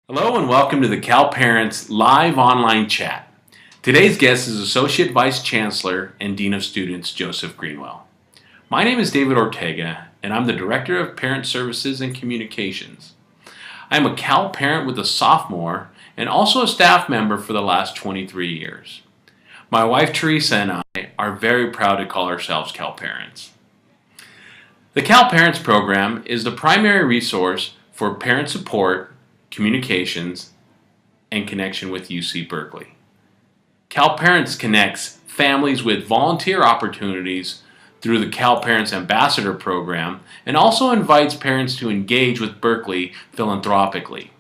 Hello and welcome to the Cal Parents live online chat. Today's guest is Associate Vice Chancellor and Dean of Students Joseph Greenwell. My name is David Ortega and I'm the Director of Parent Services and Communications. I am a Cal parent with a sophomore and also a staff member for the last 23 years. My wife Teresa and I are very proud to call ourselves Cal Parents. The Cal Parents program is the primary resource for parent support, communications, and connection with UC Berkeley. Cal Parents connects families with volunteer opportunities through the Cal Parents Ambassador program and also invites parents to engage with Berkeley philanthropically.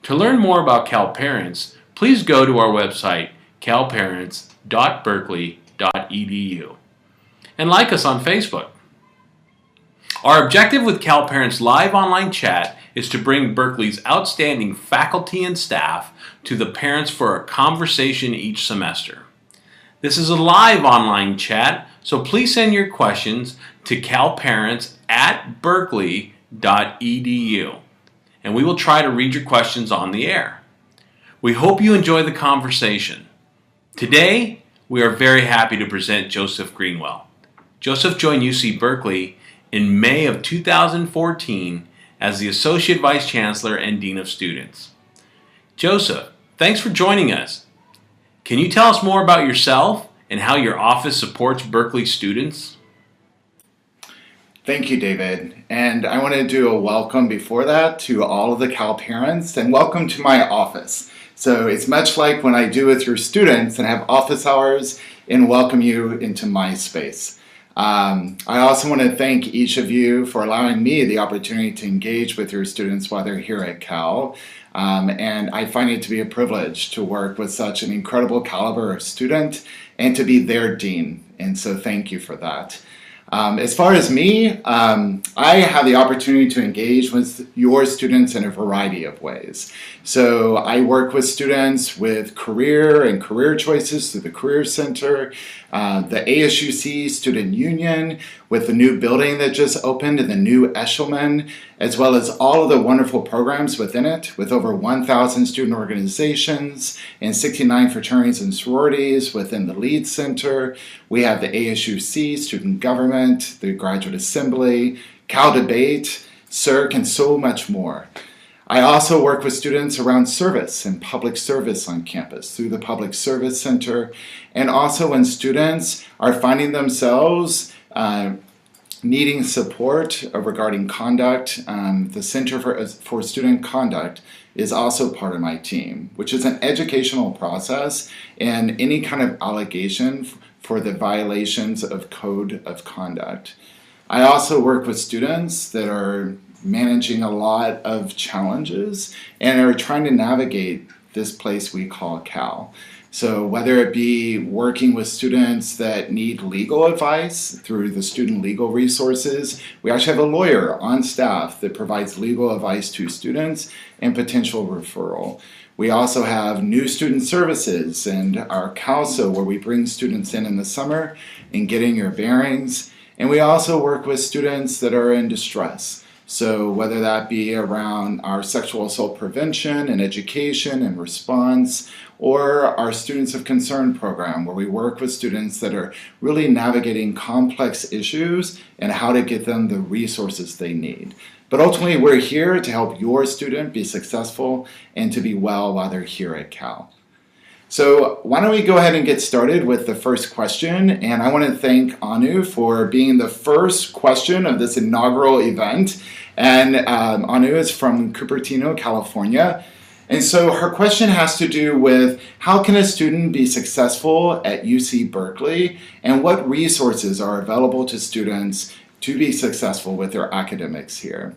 To learn more about Cal Parents, please go to our website calparents.berkeley.edu and like us on Facebook. Our objective with Cal Parents live online chat is to bring Berkeley's outstanding faculty and staff to the parents for a conversation each semester. This is a live online chat, so please send your questions to calparents@berkeley.edu, and we will try to read your questions on the air. We hope you enjoy the conversation. Today, we are very happy to present Joseph Greenwell. Joseph joined UC Berkeley in May of 2014 as the Associate Vice Chancellor and Dean of Students. Joseph, thanks for joining us. Can you tell us more about yourself and how your office supports Berkeley students? Thank you, David. And I want to do a welcome before that to all of the Cal parents and welcome to my office. So it's much like when I do with your students and have office hours and welcome you into my space. I also want to thank each of you for allowing me the opportunity to engage with your students while they're here at Cal. And I find it to be a privilege to work with such an incredible caliber of student and to be their dean. And so thank you for that. As far as me, I have the opportunity to engage with your students in a variety of ways. So I work with students with career and career choices through the Career Center, the ASUC Student Union with the new building that just opened in the new Eshelman, as well as all of the wonderful programs within it with over 1,000 student organizations and 69 fraternities and sororities within the Lead Center. We have the ASUC Student Government, the Graduate Assembly, Cal Debate, CIRC, and so much more. I also work with students around service and public service on campus through the Public Service Center, and also when students are finding themselves needing support regarding conduct. The Center for Student Conduct is also part of my team, which is an educational process and any kind of allegation for the violations of code of conduct. I also work with students that are managing a lot of challenges and are trying to navigate this place we call Cal. So whether it be working with students that need legal advice through the student legal resources, we actually have a lawyer on staff that provides legal advice to students and potential referral. We also have new student services and our CALSO where we bring students in the summer and getting your bearings. And we also work with students that are in distress. So whether that be around our sexual assault prevention and education and response, or our Students of Concern program, where we work with students that are really navigating complex issues and how to get them the resources they need. But ultimately, we're here to help your student be successful and to be well while they're here at Cal. So why don't we go ahead and get started with the first question. And I want to thank Anu for being the first question of this inaugural event. And Anu is from Cupertino, California. And so her question has to do with how can a student be successful at UC Berkeley and what resources are available to students to be successful with their academics here?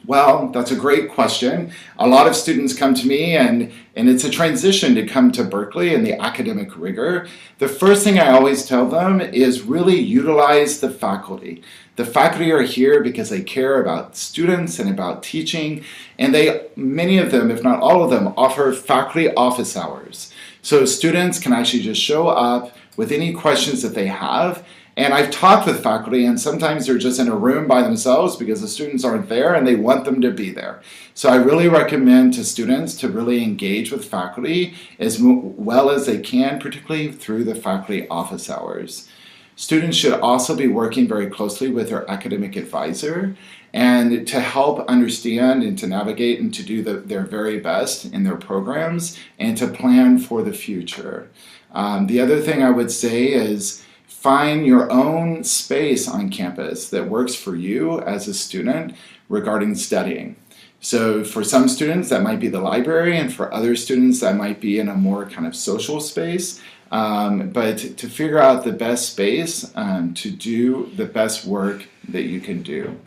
Well, that's a great question. A lot of students come to me and it's a transition to come to Berkeley and the academic rigor. The first thing I always tell them is really utilize the faculty. The faculty are here because they care about students and about teaching, and many of them, if not all of them, offer faculty office hours. So students can actually just show up with any questions that they have, And I've talked with faculty, and sometimes they're just in a room by themselves because the students aren't there and they want them to be there. So I really recommend to students to really engage with faculty as well as they can, particularly through the faculty office hours. Students should also be working very closely with their academic advisor and to help understand and to navigate and to do their very best in their programs and to plan for the future. The other thing I would say is find your own space on campus that works for you as a student regarding studying. So for some students that might be the library, and for other students that might be in a more kind of social space. But to figure out the best space to do the best work that you can do.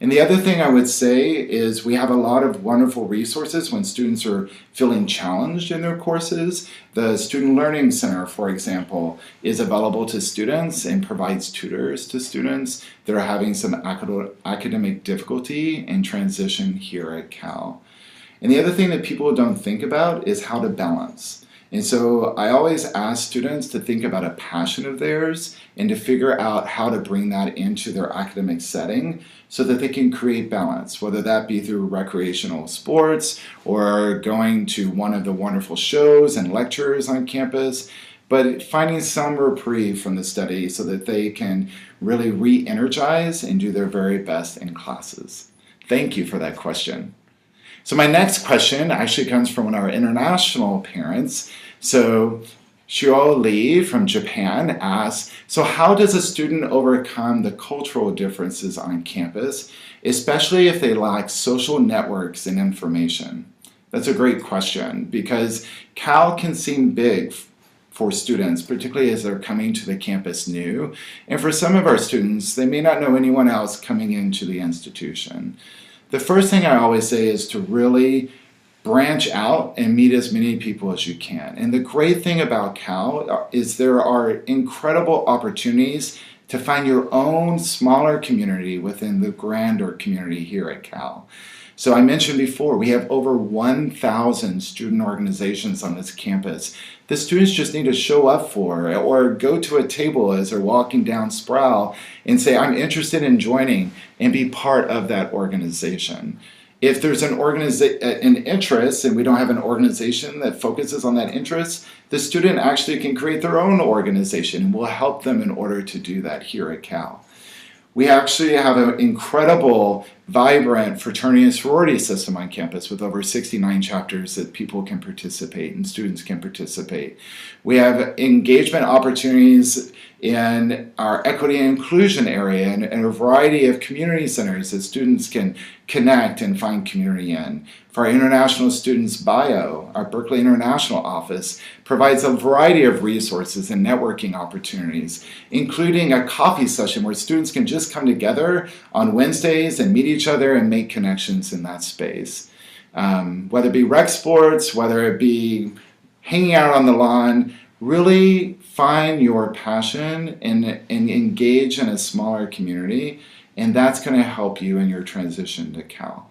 And the other thing I would say is we have a lot of wonderful resources when students are feeling challenged in their courses. The Student Learning Center, for example, is available to students and provides tutors to students that are having some academic difficulty in transition here at Cal. And the other thing that people don't think about is how to balance. And so I always ask students to think about a passion of theirs and to figure out how to bring that into their academic setting so that they can create balance, whether that be through recreational sports or going to one of the wonderful shows and lectures on campus, but finding some reprieve from the study so that they can really re-energize and do their very best in classes. Thank you for that question. So my next question actually comes from one of our international parents. So Shio Lee from Japan asks, so how does a student overcome the cultural differences on campus, especially if they lack social networks and information? That's a great question because Cal can seem big for students, particularly as they're coming to the campus new. And for some of our students, they may not know anyone else coming into the institution. The first thing I always say is to really branch out and meet as many people as you can. And the great thing about Cal is there are incredible opportunities to find your own smaller community within the grander community here at Cal. So I mentioned before, we have over 1,000 student organizations on this campus. The students just need to show up for or go to a table as they're walking down Sproul and say, I'm interested in joining and be part of that organization. If there's an interest and we don't have an organization that focuses on that interest, the student actually can create their own organization and we'll help them in order to do that here at Cal. We actually have an incredible, vibrant fraternity and sorority system on campus with over 69 chapters that people can participate and students can participate. We have engagement opportunities in our equity and inclusion area and a variety of community centers that students can connect and find community in. For our international students bio, our Berkeley International office provides a variety of resources and networking opportunities, including a coffee session where students can just come together on Wednesdays and meet each other and make connections in that space. Whether it be rec sports, whether it be hanging out on the lawn, really find your passion and engage in a smaller community, and that's going to help you in your transition to Cal.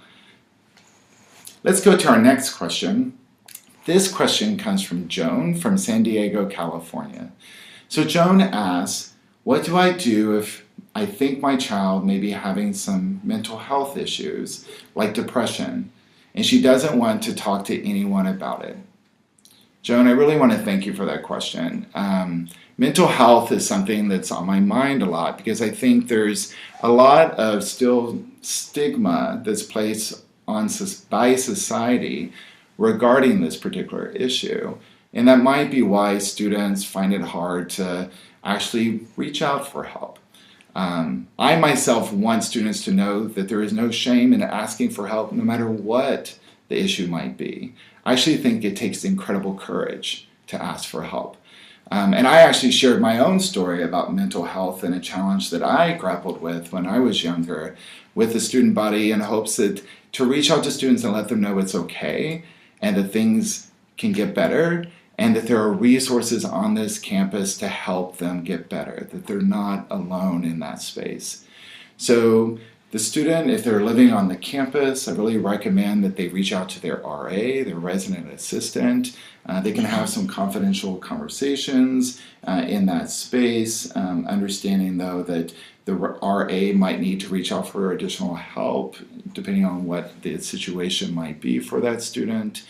Let's go to our next question. This question comes from Joan from San Diego, California. So Joan asks, what do I do if I think my child may be having some mental health issues like depression, and she doesn't want to talk to anyone about it? Joan, I really want to thank you for that question. Mental health is something that's on my mind a lot because I think there's a lot of still stigma that's placed on by society regarding this particular issue. And that might be why students find it hard to actually reach out for help. I myself want students to know that there is no shame in asking for help no matter what the issue might be. I actually think it takes incredible courage to ask for help. And I actually shared my own story about mental health and a challenge that I grappled with when I was younger with the student body in hopes that to reach out to students and let them know it's okay and that things can get better and that there are resources on this campus to help them get better, that they're not alone in that space. So The student, if they're living on the campus, I really recommend that they reach out to their RA, their resident assistant. They can have some confidential conversations in that space, understanding though that the RA might need to reach out for additional help depending on what the situation might be for that student.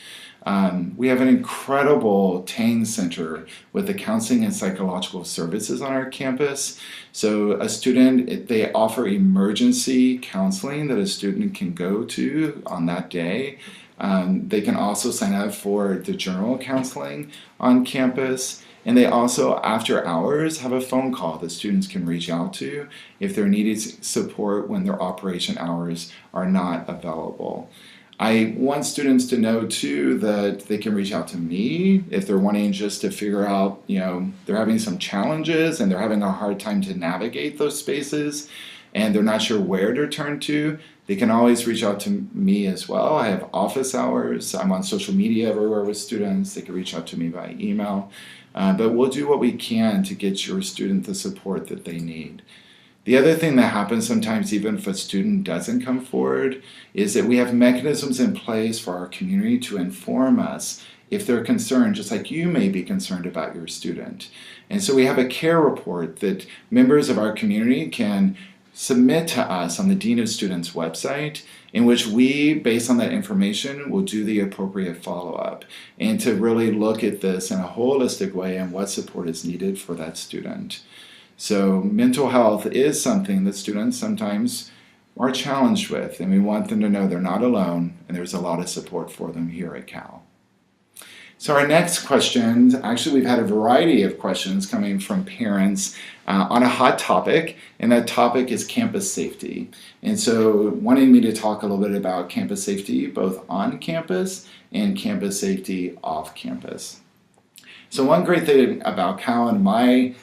We have an incredible TANG center with the counseling and psychological services on our campus. So a student, they offer emergency counseling that a student can go to on that day. They can also sign up for the general counseling on campus. And they also, after hours, have a phone call that students can reach out to if they're needing support when their operation hours are not available. I want students to know too that they can reach out to me if they're wanting just to figure out, they're having some challenges and they're having a hard time to navigate those spaces and they're not sure where to turn to. They can always reach out to me as well. I have office hours. I'm on social media everywhere with students. They can reach out to me by email. But we'll do what we can to get your student the support that they need. The other thing that happens sometimes, even if a student doesn't come forward, is that we have mechanisms in place for our community to inform us if they're concerned, just like you may be concerned about your student. And so we have a care report that members of our community can submit to us on the Dean of Students website, in which we, based on that information, will do the appropriate follow-up and to really look at this in a holistic way and what support is needed for that student. So mental health is something that students sometimes are challenged with, and we want them to know they're not alone and there's a lot of support for them here at Cal. So our next question, actually we've had a variety of questions coming from parents on a hot topic, and that topic is campus safety. And so wanting me to talk a little bit about campus safety, both on campus and campus safety off campus. So one great thing about Cal and my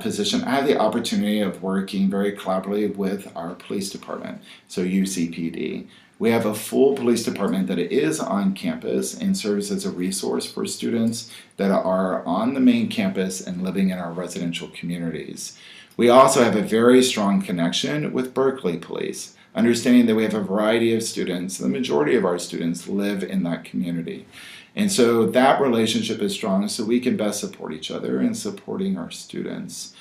position, I have the opportunity of working very collaboratively with our police department, so UCPD. We have a full police department that is on campus and serves as a resource for students that are on the main campus and living in our residential communities. We also have a very strong connection with Berkeley Police, understanding that we have a variety of students. The majority of our students live in that community. And so that relationship is strong so we can best support each other in supporting our students.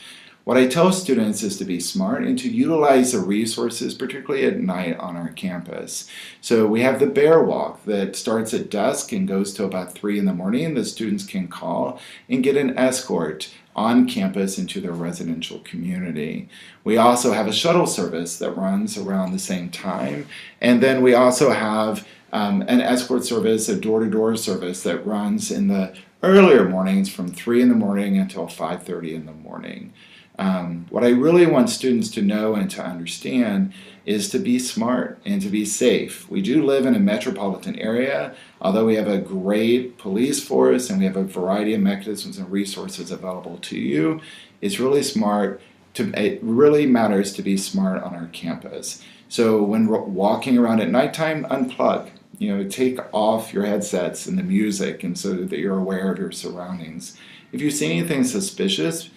What I tell students is to be smart and to utilize the resources, particularly at night on our campus. So we have the Bear Walk that starts at dusk and goes to about 3 in the morning. The students can call and get an escort on campus into their residential community. We also have a shuttle service that runs around the same time. And then we also have an escort service, a door-to-door service that runs in the earlier mornings from 3 in the morning until 5:30 in the morning. What I really want students to know and to understand is to be smart and to be safe. We do live in a metropolitan area, although we have a great police force and we have a variety of mechanisms and resources available to you. It's really it really matters to be smart on our campus. So when we're walking around at nighttime, unplug. Take off your headsets and the music and so that you're aware of your surroundings. If you see anything suspicious,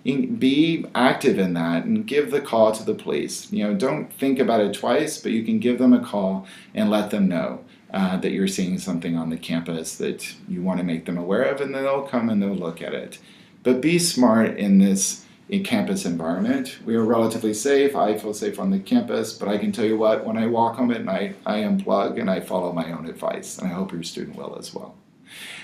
be active in that and give the call to the police. Don't think about it twice, but you can give them a call and let them know that you're seeing something on the campus that you want to make them aware of, and then they'll come and they'll look at it. But be smart in this campus environment. We are relatively safe. I feel safe on the campus, but I can tell you what, when I walk home at night, I unplug and I follow my own advice, and I hope your student will as well.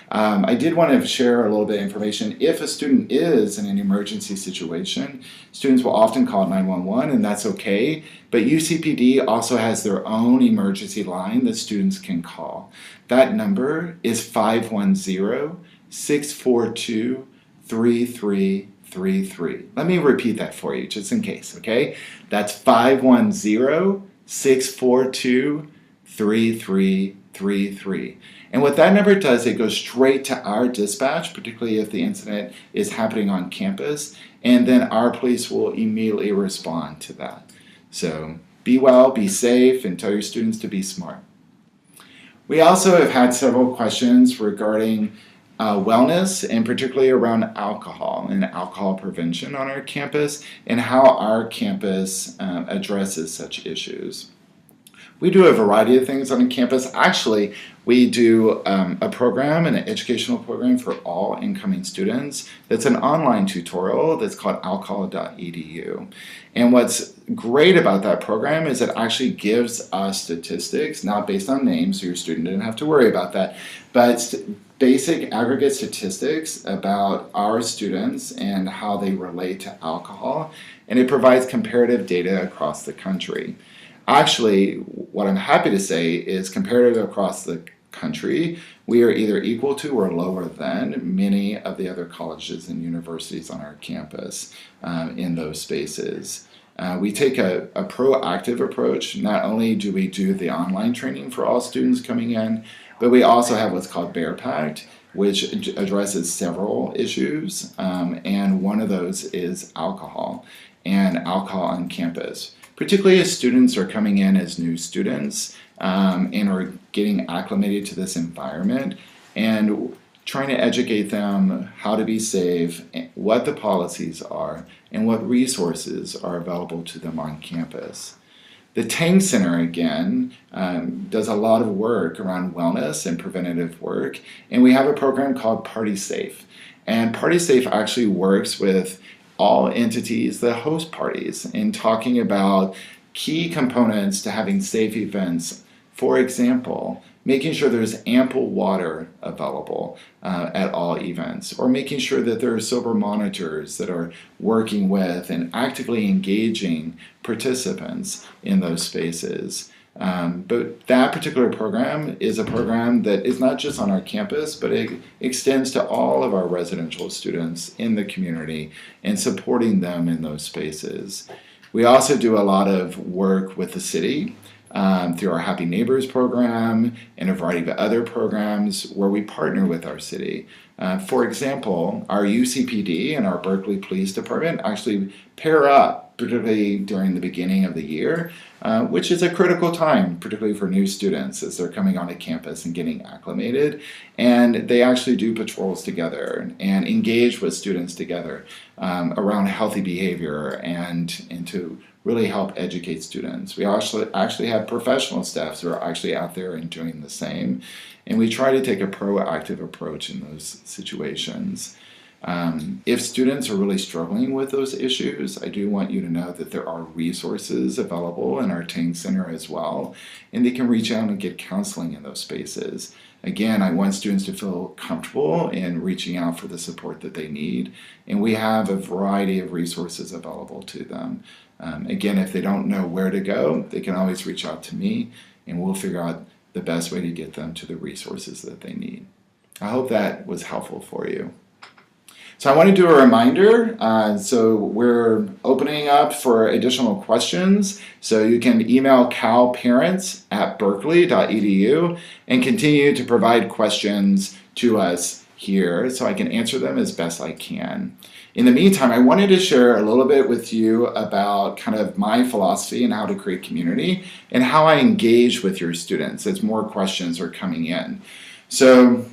I did want to share a little bit of information. If a student is in an emergency situation, students will often call 911, and that's okay. But UCPD also has their own emergency line that students can call. That number is 510-642-3333. Let me repeat that for you, just in case, okay? That's 510-642-3333. And what that number does, it goes straight to our dispatch, particularly if the incident is happening on campus, and then our police will immediately respond to that. So be well, be safe, and tell your students to be smart. We also have had several questions regarding wellness, and particularly around alcohol and alcohol prevention on our campus, and how our campus addresses such issues. We do a variety of things on campus. Actually, we do a program, an educational program for all incoming students. That's an online tutorial that's called alcohol.edu. And what's great about that program is it actually gives us statistics, not based on names, so your student didn't have to worry about that, but basic aggregate statistics about our students and how they relate to alcohol. And it provides comparative data across the country. Actually, what I'm happy to say is comparative across the country, we are either equal to or lower than many of the other colleges and universities on our campus in those spaces. We take a proactive approach. Not only do we do the online training for all students coming in, but we also have what's called Bear Pact, which addresses several issues, and one of those is alcohol and alcohol on campus. Particularly as students are coming in as new students and are getting acclimated to this environment and trying to educate them how to be safe, what the policies are, and what resources are available to them on campus. The Tang Center, again, does a lot of work around wellness and preventative work, and we have a program called Party Safe. And Party Safe actually works with all entities that host parties in talking about key components to having safe events. For example, making sure there's ample water available at all events, or making sure that there are sober monitors that are working with and actively engaging participants in those spaces. But that particular program is a program that is not just on our campus, but it extends to all of our residential students in the community and supporting them in those spaces. We also do a lot of work with the city through our Happy Neighbors program and a variety of other programs where we partner with our city. For example, our UCPD and our Berkeley Police Department actually pair up, particularly during the beginning of the year, which is a critical time, particularly for new students as they're coming onto campus and getting acclimated. And they actually do patrols together and engage with students together around healthy behavior and to really help educate students. We actually have professional staffs who are actually out there and doing the same. And we try to take a proactive approach in those situations. If students are really struggling with those issues, I do want you to know that there are resources available in our Tang Center as well, and they can reach out and get counseling in those spaces. Again, I want students to feel comfortable in reaching out for the support that they need, and we have a variety of resources available to them. Again, if they don't know where to go, they can always reach out to me, and we'll figure out the best way to get them to the resources that they need. I hope that was helpful for you. So I want to do a reminder. So we're opening up for additional questions. So you can email calparents@berkeley.edu and continue to provide questions to us here so I can answer them as best I can. In the meantime, I wanted to share a little bit with you about kind of my philosophy and how to create community and how I engage with your students as more questions are coming in. So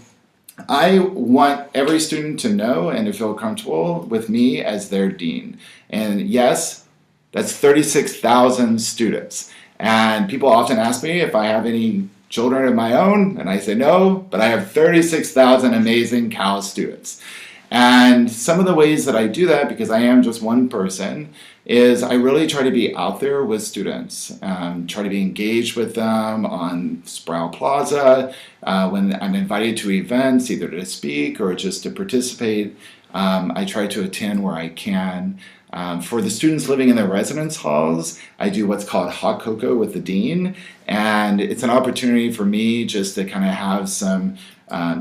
I want every student to know and to feel comfortable with me as their dean. And yes, that's 36,000 students. And people often ask me if I have any children of my own, and I say no, but I have 36,000 amazing Cal students. And some of the ways that I do that, because I am just one person, is I really try to be out there with students, try to be engaged with them on Sproul Plaza, when I'm invited to events, either to speak or just to participate. I try to attend where I can. For the students living in their residence halls, I do what's called Hot Cocoa with the Dean, and it's an opportunity for me just to kind of have some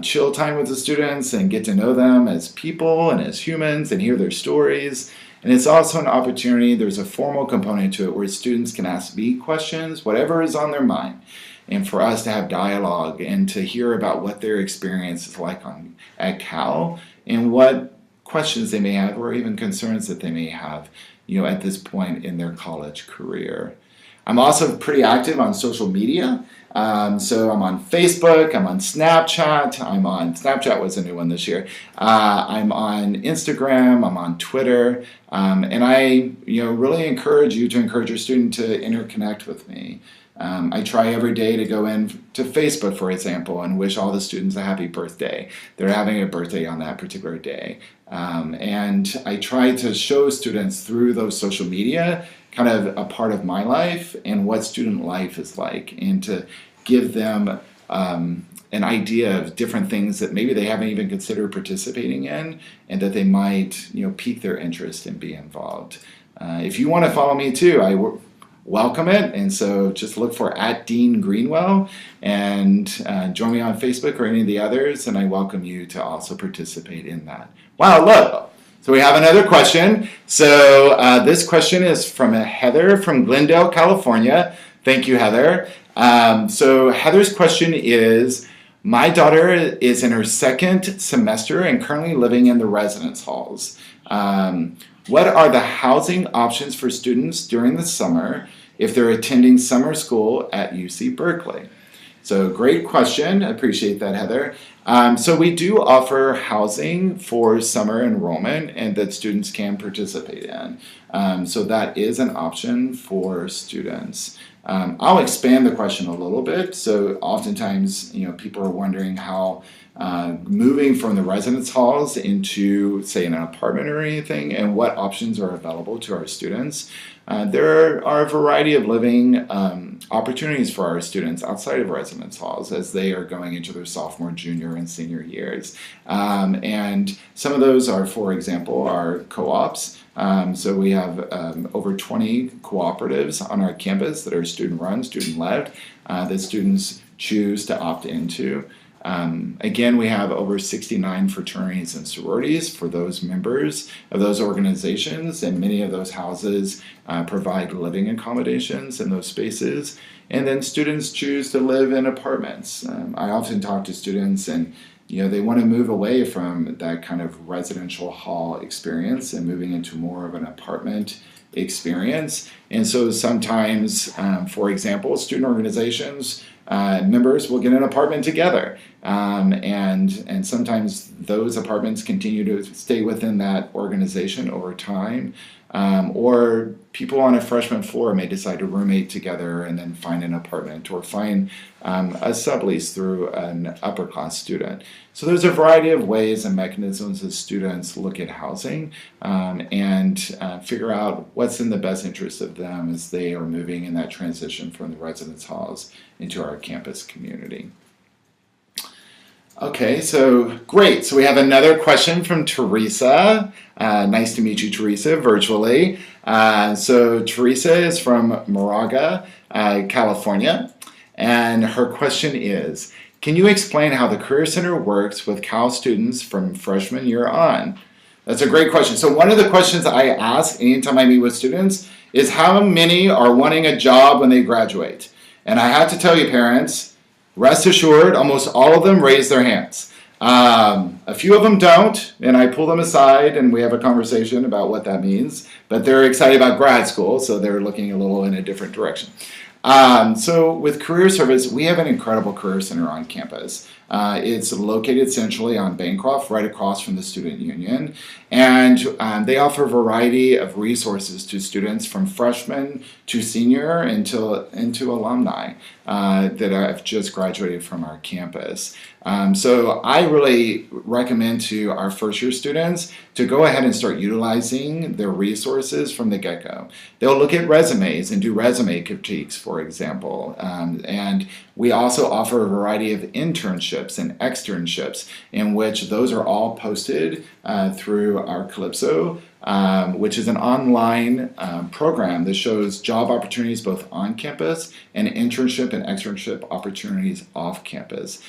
chill time with the students and get to know them as people and as humans and hear their stories. And it's also an opportunity, there's a formal component to it where students can ask me questions, whatever is on their mind, and for us to have dialogue and to hear about what their experience is like at Cal and what questions they may have or even concerns that they may have, at this point in their college career. I'm also pretty active on social media. So I'm on Facebook, I'm on Snapchat, Snapchat was a new one this year. I'm on Instagram, I'm on Twitter, and I really encourage you to encourage your student to interconnect with me. I try every day to go in to Facebook, for example, and wish all the students a happy birthday. They're having a birthday on that particular day. And I try to show students through those social media kind of a part of my life and what student life is like, and to give them an idea of different things that maybe they haven't even considered participating in, and that they might pique their interest and be involved. If you want to follow me too, I welcome it, and so just look for @Dean Greenwell and join me on Facebook or any of the others, and I welcome you to also participate in that. Wow, look! So we have another question. So this question is from Heather from Glendale, California. Thank you, Heather. So Heather's question is, my daughter is in her second semester and currently living in the residence halls. What are the housing options for students during the summer if they're attending summer school at UC Berkeley? So great question. I appreciate that, Heather. So we do offer housing for summer enrollment and that students can participate in. So that is an option for students. I'll expand the question a little bit. So oftentimes, people are wondering how moving from the residence halls into, say, an apartment or anything, and what options are available to our students. There are a variety of living opportunities for our students outside of residence halls as they are going into their sophomore, junior, and senior years. And some of those are, for example, our co-ops. So we have over 20 cooperatives on our campus that are student-run, student-led, that students choose to opt into. Again, we have over 69 fraternities and sororities for those members of those organizations, and many of those houses provide living accommodations in those spaces. And then students choose to live in apartments. I often talk to students, and they want to move away from that kind of residential hall experience and moving into more of an apartment experience. And so sometimes, for example, student organizations members will get an apartment together, and sometimes those apartments continue to stay within that organization over time, or people on a freshman floor may decide to roommate together and then find an apartment, or find a sublease through an upper class student. So there's a variety of ways and mechanisms that students look at housing and figure out what's in the best interest of them as they are moving in that transition from the residence halls into our campus community. Okay, so great. So we have another question from Teresa. Nice to meet you, Teresa, virtually. So Teresa is from Moraga, California, and her question is, can you explain how the Career Center works with Cal students from freshman year on? That's a great question. So one of the questions I ask anytime I meet with students is how many are wanting a job when they graduate? And I have to tell you, parents, rest assured, almost all of them raise their hands. A few of them don't, and I pull them aside and we have a conversation about what that means, but they're excited about grad school, so they're looking a little in a different direction. So with Career Service, we have an incredible career center on campus. It's located centrally on Bancroft, right across from the Student Union, and they offer a variety of resources to students from freshman to senior into alumni that have just graduated from our campus. So I really recommend to our first year students to go ahead and start utilizing their resources from the get-go. They'll look at resumes and do resume critiques, for example, and we also offer a variety of internships and externships in which those are all posted through our Calypso, which is an online program that shows job opportunities both on campus and internship and externship opportunities off campus,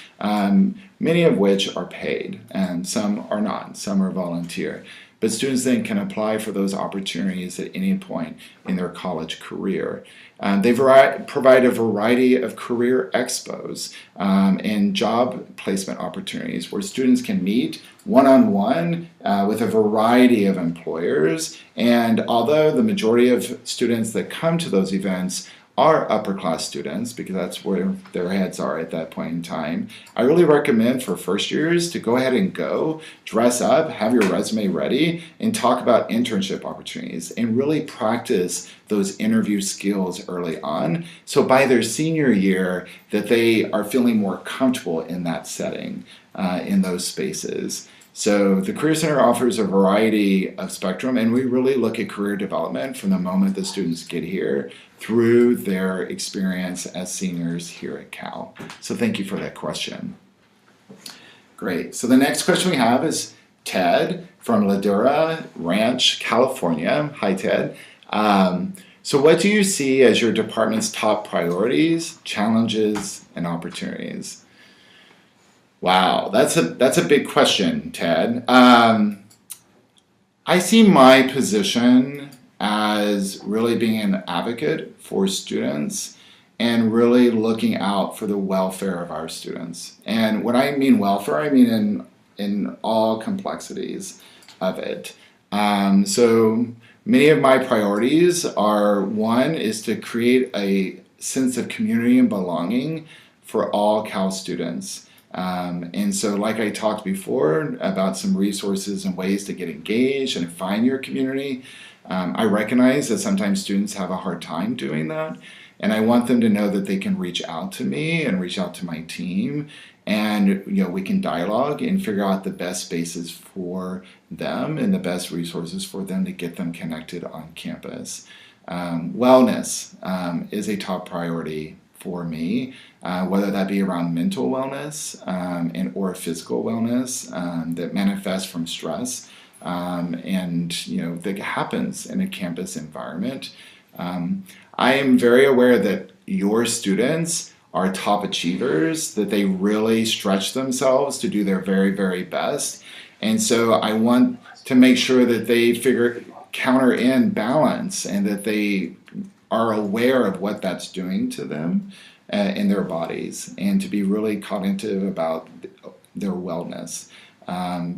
many of which are paid and some are not, some are volunteer. But students then can apply for those opportunities at any point in their college career. They provide a variety of career expos and job placement opportunities where students can meet one-on-one with a variety of employers. And although the majority of students that come to those events are upper class students, because that's where their heads are at that point in time, I really recommend for first years to go ahead and go dress up, have your resume ready, and talk about internship opportunities and really practice those interview skills early on. So by their senior year that they are feeling more comfortable in that setting, in those spaces. So the Career Center offers a variety of spectrum, and we really look at career development from the moment the students get here through their experience as seniors here at Cal. So thank you for that question. Great. So the next question we have is Ted from Ladera Ranch, California. Hi, Ted. So what do you see as your department's top priorities, challenges, and opportunities? Wow, that's a big question, Ted. I see my position as really being an advocate for students and really looking out for the welfare of our students. And when I mean welfare, I mean in all complexities of it. So many of my priorities are, one is to create a sense of community and belonging for all Cal students. And so like I talked before about some resources and ways to get engaged and find your community, I recognize that sometimes students have a hard time doing that, and I want them to know that they can reach out to me and reach out to my team, and we can dialogue and figure out the best spaces for them and the best resources for them to get them connected on campus. Wellness is a top priority for me, whether that be around mental wellness or physical wellness that manifests from stress and that happens in a campus environment. I am very aware that your students are top achievers, that they really stretch themselves to do their very, very best. And so I want to make sure that they counter in balance and that they are aware of what that's doing to them in their bodies, and to be really cognitive about their wellness.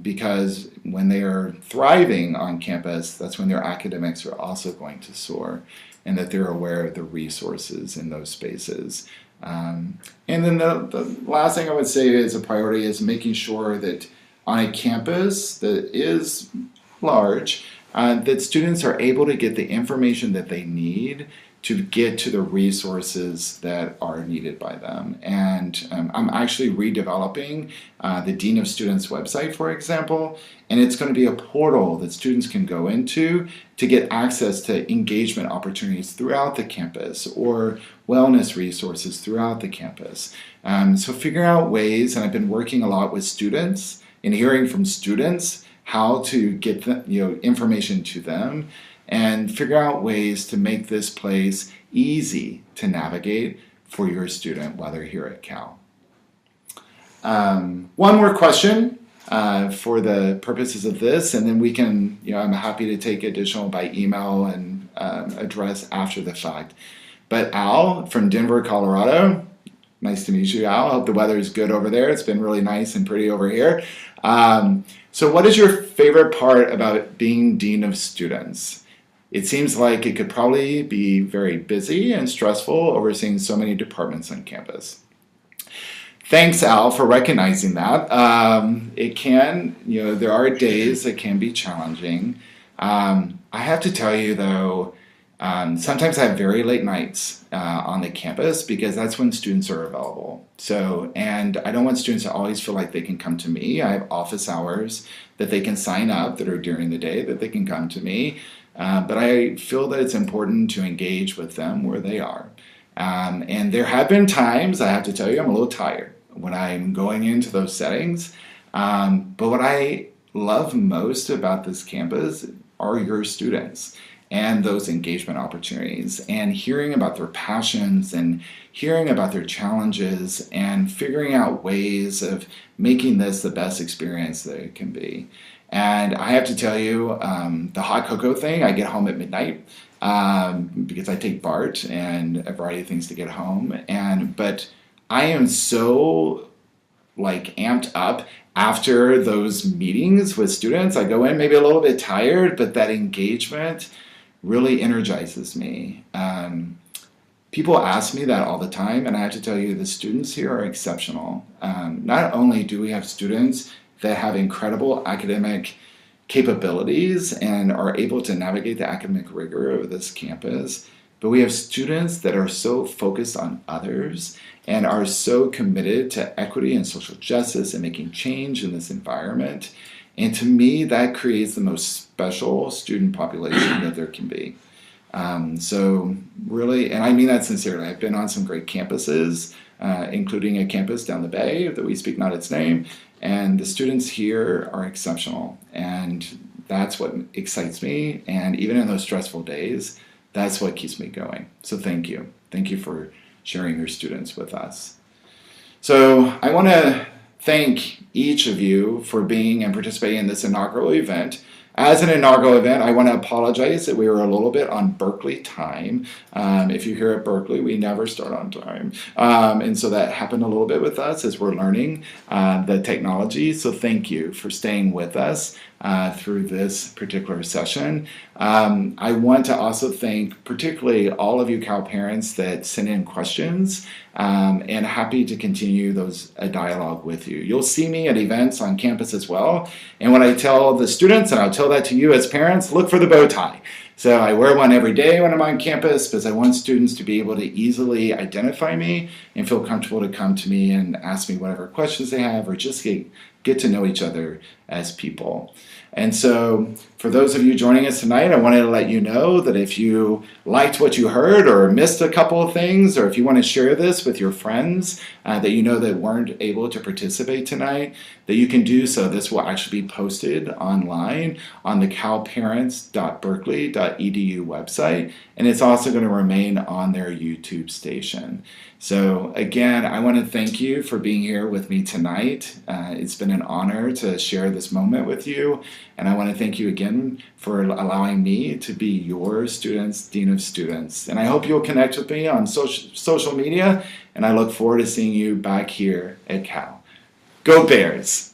Because when they are thriving on campus, that's when their academics are also going to soar, and that they're aware of the resources in those spaces. And then the last thing I would say is a priority is making sure that on a campus that is large, that students are able to get the information that they need to get to the resources that are needed by them. And I'm actually redeveloping the Dean of Students website, for example, and it's going to be a portal that students can go into to get access to engagement opportunities throughout the campus or wellness resources throughout the campus. So figuring out ways, and I've been working a lot with students and hearing from students how to get information to them, and figure out ways to make this place easy to navigate for your student while they're here at Cal. One more question for the purposes of this, and then we can, I'm happy to take additional by email and address after the fact. But Al from Denver, Colorado, nice to meet you, Al. I hope the weather is good over there. It's been really nice and pretty over here. So what is your favorite part about being Dean of Students? It seems like it could probably be very busy and stressful overseeing so many departments on campus. Thanks, Al, for recognizing that. It can, there are days that can be challenging. I have to tell you, though, sometimes I have very late nights on the campus because that's when students are available. And I don't want students to always feel like they can come to me. I have office hours that they can sign up that are during the day that they can come to me. But I feel that it's important to engage with them where they are. And there have been times, I have to tell you, I'm a little tired when I'm going into those settings. But what I love most about this campus are your students and those engagement opportunities, and hearing about their passions and hearing about their challenges and figuring out ways of making this the best experience that it can be. And I have to tell you, the hot cocoa thing, I get home at midnight because I take BART and a variety of things to get home. But I am so amped up after those meetings with students. I go in maybe a little bit tired, but that engagement really energizes me. People ask me that all the time, and I have to tell you, the students here are exceptional. Not only do we have students that have incredible academic capabilities and are able to navigate the academic rigor of this campus, but we have students that are so focused on others and are so committed to equity and social justice and making change in this environment. And to me, that creates the most special student population that there can be. So really, and I mean that sincerely, I've been on some great campuses, including a campus down the bay that we speak not its name, and the students here are exceptional. And that's what excites me. And even in those stressful days, that's what keeps me going. So thank you. Thank you for sharing your students with us. So I want to thank each of you for being and participating in this inaugural event. As an inaugural event, I want to apologize that we were a little bit on Berkeley time. If you're here at Berkeley, we never start on time. And so that happened a little bit with us as we're learning the technology. So thank you for staying with us through this particular session. I want to also thank particularly all of you Cal parents that sent in questions, and happy to continue a dialogue with you. You'll see me at events on campus as well. And when I tell the students, and I'll tell that to you as parents, look for the bow tie. So I wear one every day when I'm on campus because I want students to be able to easily identify me and feel comfortable to come to me and ask me whatever questions they have, or just get to know each other as people. And so for those of you joining us tonight, I wanted to let you know that if you liked what you heard or missed a couple of things, or if you want to share this with your friends that you know that weren't able to participate tonight, that you can do so. This will actually be posted online on the calparents.berkeley.edu website, and it's also going to remain on their YouTube station. So again, I want to thank you for being here with me tonight. It's been an honor to share this moment with you, and I want to thank you again for allowing me to be your student's Dean of Students. And I hope you'll connect with me on social media, and I look forward to seeing you back here at Cal. Go Bears!